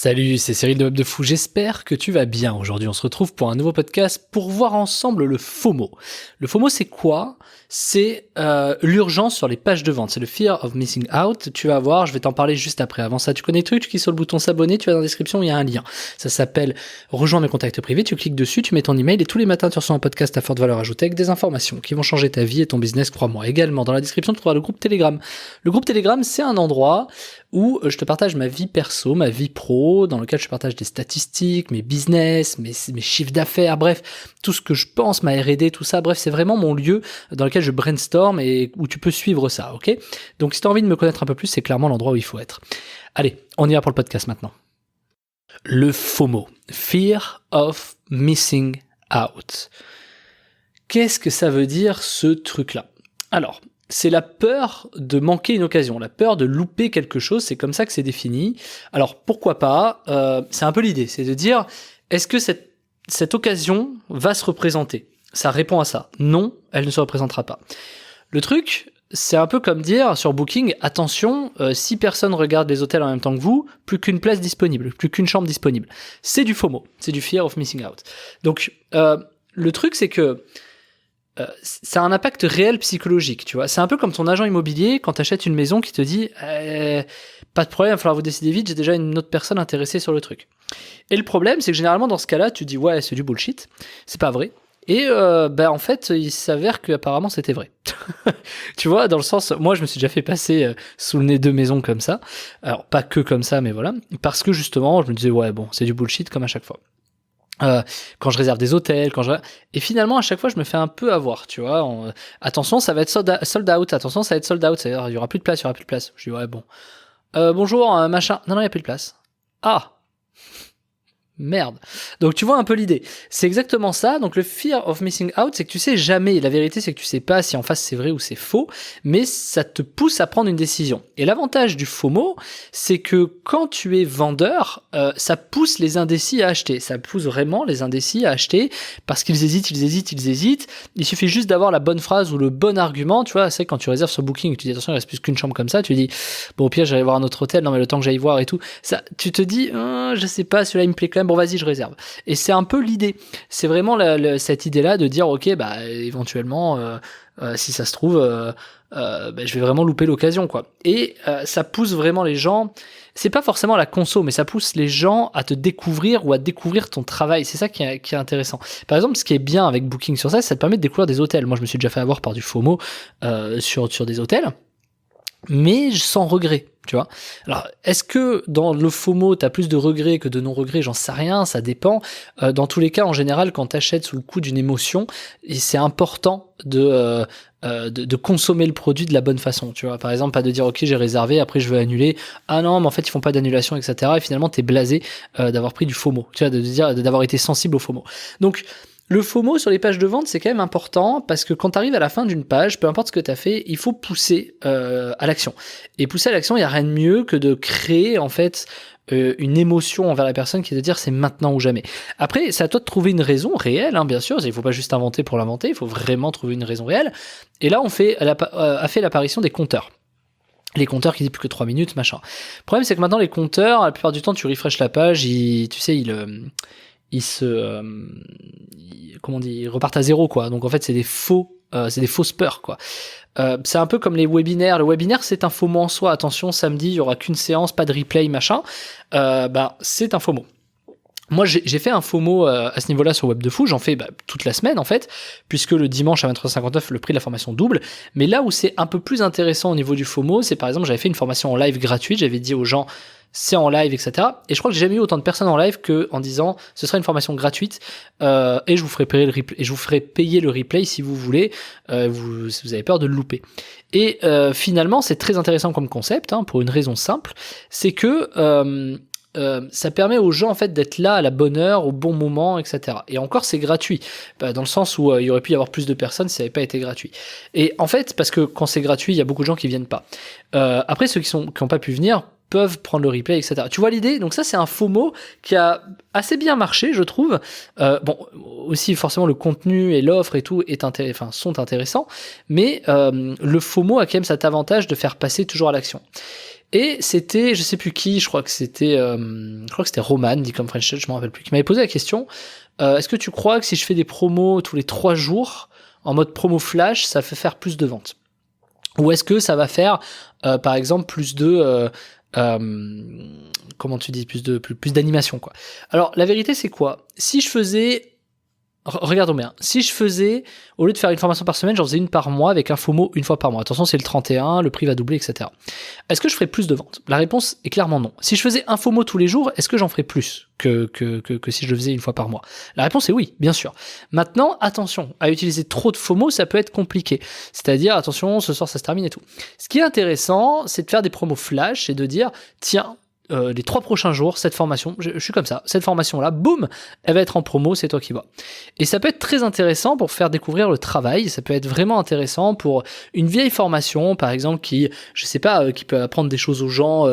Salut, c'est Cyril de Web de Fou, j'espère que tu vas bien. Aujourd'hui, on se retrouve pour un nouveau podcast pour voir ensemble le FOMO. Le FOMO, c'est quoi ? C'est l'urgence sur les pages de vente, c'est le Fear of Missing Out. Tu vas voir, je vais t'en parler juste après. Avant ça, tu connais le truc, tu cliques sur le bouton s'abonner, tu vas dans la description, il y a un lien. Ça s'appelle Rejoins mes contacts privés, tu cliques dessus, tu mets ton email et tous les matins, tu reçois un podcast à forte valeur ajoutée avec des informations qui vont changer ta vie et ton business, crois-moi. Également, dans la description, tu trouveras le groupe Telegram. Le groupe Telegram, c'est un endroit où je te partage ma vie perso, ma vie pro, dans lequel je partage des statistiques, mes business, mes chiffres d'affaires, bref, tout ce que je pense, ma R&D, tout ça, bref, c'est vraiment mon lieu dans lequel je brainstorm et où tu peux suivre ça, ok ? Donc si tu as envie de me connaître un peu plus, c'est clairement l'endroit où il faut être. Allez, on y va pour le podcast maintenant. Le FOMO, Fear of Missing Out. Qu'est-ce que ça veut dire ce truc-là ? Alors, c'est la peur de manquer une occasion, la peur de louper quelque chose, c'est comme ça que c'est défini. Alors pourquoi pas, c'est un peu l'idée, c'est de dire, est-ce que cette occasion va se représenter ? Ça répond à ça. Non, elle ne se représentera pas. Le truc, c'est un peu comme dire sur Booking, attention, si personne regarde les hôtels en même temps que vous, plus qu'une place disponible, plus qu'une chambre disponible. C'est du FOMO, c'est du Fear of Missing Out. Donc le truc, c'est que ça a un impact réel psychologique, tu vois. C'est un peu comme ton agent immobilier quand tu achètes une maison qui te dit pas de problème, il va falloir vous décider vite, j'ai déjà une autre personne intéressée sur le truc. Et le problème, c'est que généralement dans ce cas-là, tu dis ouais, c'est du bullshit, c'est pas vrai. Et en fait, il s'avère qu'apparemment c'était vrai. Tu vois, dans le sens, moi je me suis déjà fait passer sous le nez deux maisons comme ça. Alors pas que comme ça, mais voilà, parce que justement, je me disais ouais bon, c'est du bullshit comme à chaque fois. Quand je réserve des hôtels, et finalement à chaque fois je me fais un peu avoir, tu vois. Attention, ça va être sold out. Attention, ça va être sold out. C'est-à-dire il y aura plus de place, Je dis ouais bon. Bonjour, machin. Non, il y a plus de place. Ah. Merde. Donc tu vois un peu l'idée. C'est exactement ça. Donc le fear of missing out, c'est que tu sais jamais. La vérité, c'est que tu sais pas si en face c'est vrai ou c'est faux, mais ça te pousse à prendre une décision. Et l'avantage du FOMO, c'est que quand tu es vendeur, ça pousse les indécis à acheter. Ça pousse vraiment les indécis à acheter parce qu'ils hésitent. Il suffit juste d'avoir la bonne phrase ou le bon argument. Tu vois, c'est quand tu réserves sur Booking, tu dis attention, il reste plus qu'une chambre comme ça. Tu dis bon au pire j'allais voir un autre hôtel. Non mais le temps que j'aille voir et tout, ça, tu te dis je sais pas, celui-là il me plaît quand même. Bon vas-y, je réserve. Et c'est un peu l'idée. C'est vraiment cette idée-là de dire ok, bah éventuellement, si ça se trouve, je vais vraiment louper l'occasion, quoi. Et ça pousse vraiment les gens. C'est pas forcément la conso, mais ça pousse les gens à te découvrir ou à découvrir ton travail. C'est ça qui est intéressant. Par exemple, ce qui est bien avec Booking sur ça te permet de découvrir des hôtels. Moi, je me suis déjà fait avoir par du FOMO sur des hôtels, mais sans regret, tu vois. Alors, est-ce que dans le FOMO, t'as plus de regrets que de non-regrets ? J'en sais rien, ça dépend. Dans tous les cas, en général, quand t'achètes sous le coup d'une émotion, et c'est important de consommer le produit de la bonne façon, tu vois. Par exemple, pas de dire, ok, j'ai réservé, après je veux annuler. Ah non, mais en fait, ils font pas d'annulation, etc. Et finalement, t'es blasé d'avoir pris du FOMO, tu vois, d'avoir été sensible au FOMO. Donc, le FOMO sur les pages de vente, c'est quand même important parce que quand tu arrives à la fin d'une page, peu importe ce que tu as fait, il faut pousser à l'action. Et pousser à l'action, il n'y a rien de mieux que de créer en fait une émotion envers la personne qui est de dire c'est maintenant ou jamais. Après, c'est à toi de trouver une raison réelle, hein, bien sûr. Il ne faut pas juste inventer pour l'inventer, il faut vraiment trouver une raison réelle. Et là, a fait l'apparition des compteurs. Les compteurs qui disent plus que 3 minutes, machin. Le problème, c'est que maintenant, les compteurs, la plupart du temps, tu refreshes la page, ils repartent à zéro, quoi. Donc en fait c'est des fausses peurs, quoi. C'est un peu comme les webinaires. Le webinaire, c'est un FOMO en soi. Attention, samedi il y aura qu'une séance, pas de replay, machin. C'est un FOMO. Moi, j'ai fait un FOMO à ce niveau-là sur Web de Fou. J'en fais toute la semaine, en fait, puisque le dimanche à 23h59, le prix de la formation double. Mais là où c'est un peu plus intéressant au niveau du FOMO, c'est par exemple, j'avais fait une formation en live gratuite. J'avais dit aux gens, c'est en live, etc. Et je crois que j'ai jamais eu autant de personnes en live en disant, ce sera une formation gratuite et je vous ferai payer le replay si vous voulez. Si vous avez peur de le louper. Et finalement, c'est très intéressant comme concept, hein, pour une raison simple, c'est que ça permet aux gens en fait d'être là à la bonne heure, au bon moment, etc. Et encore c'est gratuit, dans le sens où il y aurait pu y avoir plus de personnes si ça n'avait pas été gratuit. Et en fait, parce que quand c'est gratuit, il y a beaucoup de gens qui viennent pas. Après, ceux qui n'ont pas pu venir peuvent prendre le replay, etc. Tu vois l'idée ? Donc ça, c'est un FOMO qui a assez bien marché, je trouve. Aussi, forcément, le contenu et l'offre et tout sont intéressants, mais le FOMO a quand même cet avantage de faire passer toujours à l'action. Et c'était, je sais plus qui, je crois que c'était Roman, dit comme French Touch, je m'en rappelle plus, qui m'avait posé la question, est-ce que tu crois que si je fais des promos tous les 3 jours, en mode promo flash, ça fait faire plus de ventes? Ou est-ce que ça va faire, par exemple, plus de... comment tu dis, plus d'animation, quoi. Alors, la vérité, c'est quoi? Si je faisais... Regardons bien. Si je faisais, au lieu de faire une formation par semaine, j'en faisais une par mois avec un FOMO une fois par mois. Attention, c'est le 31, le prix va doubler, etc. Est-ce que je ferais plus de ventes? La réponse est clairement non. Si je faisais un FOMO tous les jours, est-ce que j'en ferais plus que si je le faisais une fois par mois? La réponse est oui, bien sûr. Maintenant, attention, à utiliser trop de FOMO, ça peut être compliqué. C'est-à-dire, attention, ce soir ça se termine et tout. Ce qui est intéressant, c'est de faire des promos flash et de dire, tiens, les 3 prochains jours, cette formation, je suis comme ça, cette formation-là, boum, elle va être en promo, c'est toi qui vois. Et ça peut être très intéressant pour faire découvrir le travail, ça peut être vraiment intéressant pour une vieille formation, par exemple, qui, je sais pas, qui peut apprendre des choses aux gens,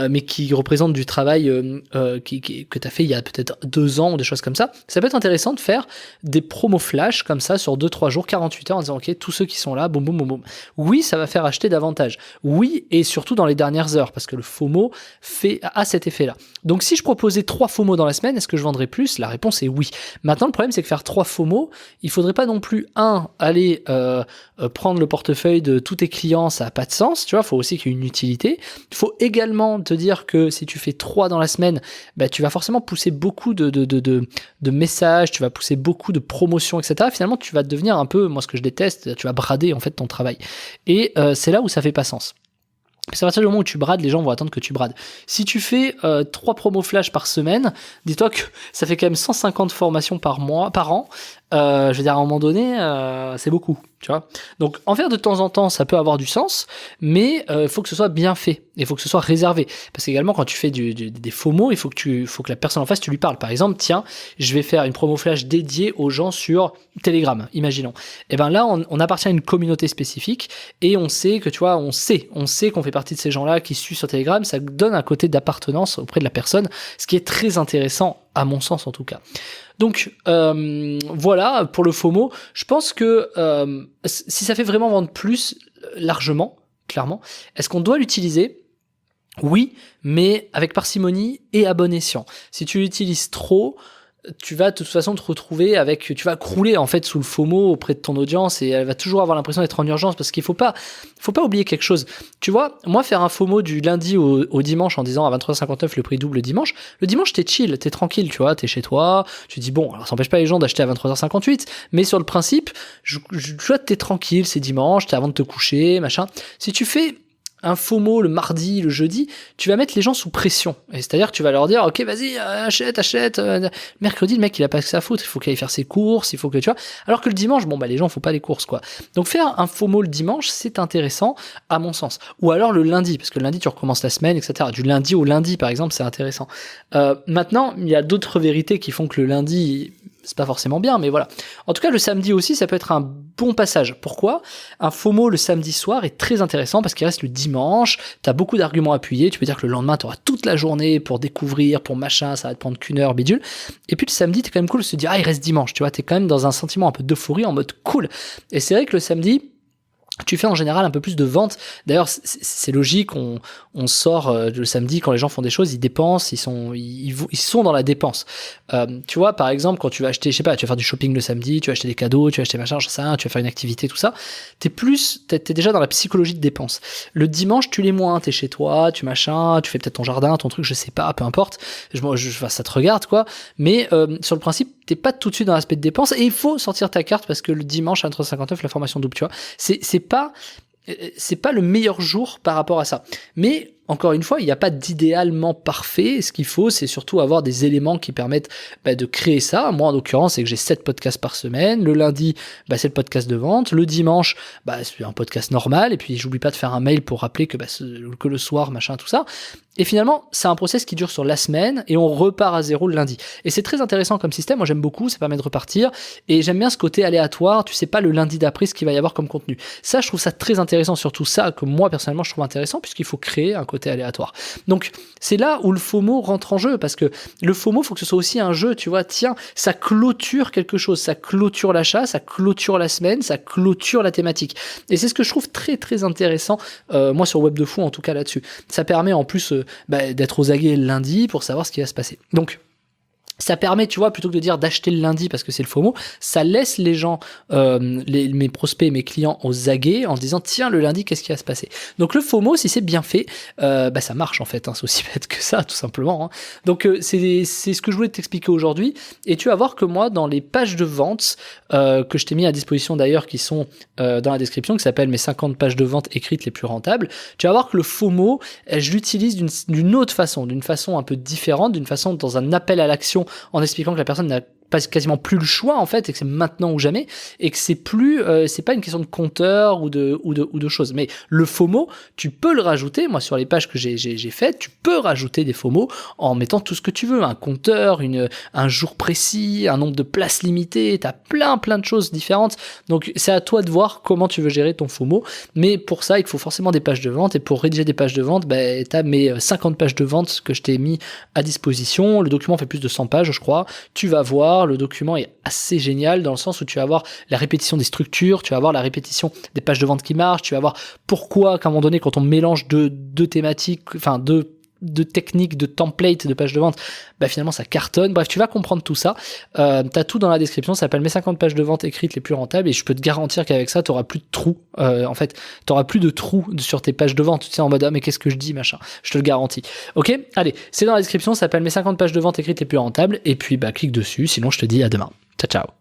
mais qui représente du travail que tu as fait il y a peut-être 2 ans ou des choses comme ça. Ça peut être intéressant de faire des promos flash comme ça sur 2-3 jours, 48 heures, en disant, ok, tous ceux qui sont là, boum, boum, boum, boum. Oui, ça va faire acheter davantage. Oui, et surtout dans les dernières heures, parce que le FOMO a cet effet-là. Donc si je proposais 3 FOMO dans la semaine, est-ce que je vendrais plus? La réponse est oui. Maintenant, le problème, c'est que faire 3 FOMO, il faudrait pas non plus, aller prendre le portefeuille de tous tes clients, ça n'a pas de sens, tu vois, il faut aussi qu'il y ait une utilité. Il faut également te dire que si tu fais 3 dans la semaine, bah, tu vas forcément pousser beaucoup de messages, tu vas pousser beaucoup de promotions, etc. Finalement, tu vas devenir un peu, moi ce que je déteste, tu vas brader en fait ton travail. Et c'est là où ça fait pas sens. Parce qu'à partir du moment où tu brades, les gens vont attendre que tu brades. Si tu fais 3 promos flash par semaine, dis-toi que ça fait quand même 150 formations par an. Je veux dire, à un moment donné, c'est beaucoup, tu vois. Donc, en faire de temps en temps, ça peut avoir du sens, mais il faut que ce soit bien fait. Il faut que ce soit réservé. Parce qu'également, quand tu fais des FOMO, il faut que la personne en face, tu lui parles. Par exemple, tiens, je vais faire une promo flash dédiée aux gens sur Telegram, imaginons. Et ben là, on appartient à une communauté spécifique et on sait que, tu vois, on sait qu'on fait partie de ces gens-là qui suivent sur Telegram. Ça donne un côté d'appartenance auprès de la personne, ce qui est très intéressant, à mon sens en tout cas. Donc voilà pour le FOMO. Je pense que si ça fait vraiment vendre plus largement, clairement, est-ce qu'on doit l'utiliser? Oui, mais avec parcimonie et à bon escient. Si tu l'utilises trop, tu vas de toute façon te retrouver tu vas crouler en fait sous le FOMO auprès de ton audience et elle va toujours avoir l'impression d'être en urgence parce qu'il faut pas oublier quelque chose. Tu vois, moi faire un FOMO du lundi au dimanche en disant à 23h59 le prix double le dimanche t'es chill, t'es tranquille, tu vois, t'es chez toi, tu dis bon, alors ça empêche pas les gens d'acheter à 23h58, mais sur le principe, tu vois, t'es tranquille, c'est dimanche, t'es avant de te coucher, machin. Si tu fais un FOMO le mardi, le jeudi, tu vas mettre les gens sous pression. Et c'est-à-dire que tu vas leur dire, ok, vas-y, achète. Mercredi, le mec, il a pas que ça à foutre. Il faut qu'il aille faire ses courses, il faut que, tu vois. Alors que le dimanche, bon, bah, les gens font pas les courses, quoi. Donc, faire un FOMO le dimanche, c'est intéressant, à mon sens. Ou alors le lundi, parce que le lundi, tu recommences la semaine, etc. Du lundi au lundi, par exemple, c'est intéressant. Maintenant, il y a d'autres vérités qui font que le lundi, c'est pas forcément bien, mais voilà. En tout cas, le samedi aussi, ça peut être un bon passage. Pourquoi? Un FOMO le samedi soir est très intéressant parce qu'il reste le dimanche, t'as beaucoup d'arguments appuyés, tu peux dire que le lendemain, t'auras toute la journée pour découvrir, pour machin, ça va te prendre qu'une heure, bidule. Et puis le samedi, t'es quand même cool de se dire, il reste dimanche, tu vois, t'es quand même dans un sentiment un peu d'euphorie, en mode cool. Et c'est vrai que le samedi, tu fais en général un peu plus de ventes. D'ailleurs, c'est logique, on sort le samedi quand les gens font des choses, ils dépensent, ils sont dans la dépense. Tu vois, par exemple, quand tu vas acheter, je sais pas, tu vas faire du shopping le samedi, tu vas acheter des cadeaux, tu vas acheter machin, je sais rien, tu vas faire une activité, tout ça. T'es déjà dans la psychologie de dépense. Le dimanche, tu l'es moins, t'es chez toi, tu machin, tu fais peut-être ton jardin, ton truc, je sais pas, peu importe. Ça te regarde, quoi. Mais sur le principe, t'es pas tout de suite dans l'aspect de dépense et il faut sortir ta carte parce que le dimanche à 23h59, la formation double, tu vois. C'est pas le meilleur jour par rapport à ça. Mais encore une fois, il n'y a pas d'idéalement parfait. Ce qu'il faut, c'est surtout avoir des éléments qui permettent de créer ça. Moi, en l'occurrence, c'est que j'ai 7 podcasts par semaine. Le lundi, c'est le podcast de vente. Le dimanche, c'est un podcast normal. Et puis, j'oublie pas de faire un mail pour rappeler que le soir, machin, tout ça. Et finalement, c'est un process qui dure sur la semaine et on repart à zéro le lundi. Et c'est très intéressant comme système. Moi, j'aime beaucoup. Ça permet de repartir. Et j'aime bien ce côté aléatoire. Tu sais pas le lundi d'après ce qu'il va y avoir comme contenu. Ça, je trouve ça très intéressant. Surtout ça que moi, personnellement, je trouve intéressant puisqu'il faut créer un côté côté aléatoire. Donc, c'est là où le FOMO rentre en jeu, parce que le FOMO, faut que ce soit aussi un jeu, tu vois, tiens, ça clôture quelque chose, ça clôture l'achat, ça clôture la semaine, ça clôture la thématique. Et c'est ce que je trouve très très intéressant, moi sur Web de Fou en tout cas là-dessus. Ça permet en plus d'être aux aguets lundi pour savoir ce qui va se passer. Donc, ça permet, tu vois, plutôt que de dire d'acheter le lundi parce que c'est le FOMO, ça laisse les gens, mes prospects, mes clients aux aguets en se disant tiens, le lundi, qu'est-ce qui va se passer? Donc le FOMO, si c'est bien fait, ça marche en fait, hein, c'est aussi bête que ça, tout simplement. Hein. Donc c'est ce que je voulais t'expliquer aujourd'hui, et tu vas voir que moi, dans les pages de vente que je t'ai mis à disposition d'ailleurs, qui sont dans la description, qui s'appellent mes 50 pages de vente écrites les plus rentables, tu vas voir que le FOMO, je l'utilise d'une autre façon, d'une façon un peu différente, d'une façon dans un appel à l'action, en expliquant que la personne n'a quasiment plus le choix en fait, et que c'est maintenant ou jamais, et que c'est plus c'est pas une question de compteur ou de choses. Mais le FOMO, tu peux le rajouter. Moi, sur les pages que j'ai faites, tu peux rajouter des FOMO en mettant tout ce que tu veux, un compteur, un jour précis, un nombre de places limitées. T'as plein de choses différentes. Donc c'est à toi de voir comment tu veux gérer ton FOMO. Mais pour ça, il faut forcément des pages de vente, et pour rédiger des pages de vente, t'as mes 50 pages de vente que je t'ai mis à disposition. Le document fait plus de 100 pages, je crois. Tu vas voir. Le document est assez génial dans le sens où tu vas voir la répétition des structures, tu vas voir la répétition des pages de vente qui marchent, tu vas voir pourquoi, qu'à un moment donné, quand on mélange deux thématiques, enfin deux techniques, de templates de pages de vente, finalement ça cartonne. Bref, tu vas comprendre tout ça. T'as tout dans la description, ça s'appelle mes 50 pages de vente écrites les plus rentables, et je peux te garantir qu'avec ça, t'auras plus de trous. En fait, t'auras plus de trous sur tes pages de vente. Tu sais, en mode mais qu'est-ce que je dis, machin. Je te le garantis. Ok, allez, c'est dans la description, ça s'appelle mes 50 pages de vente écrites les plus rentables, et puis clique dessus. Sinon, je te dis à demain. Ciao, ciao.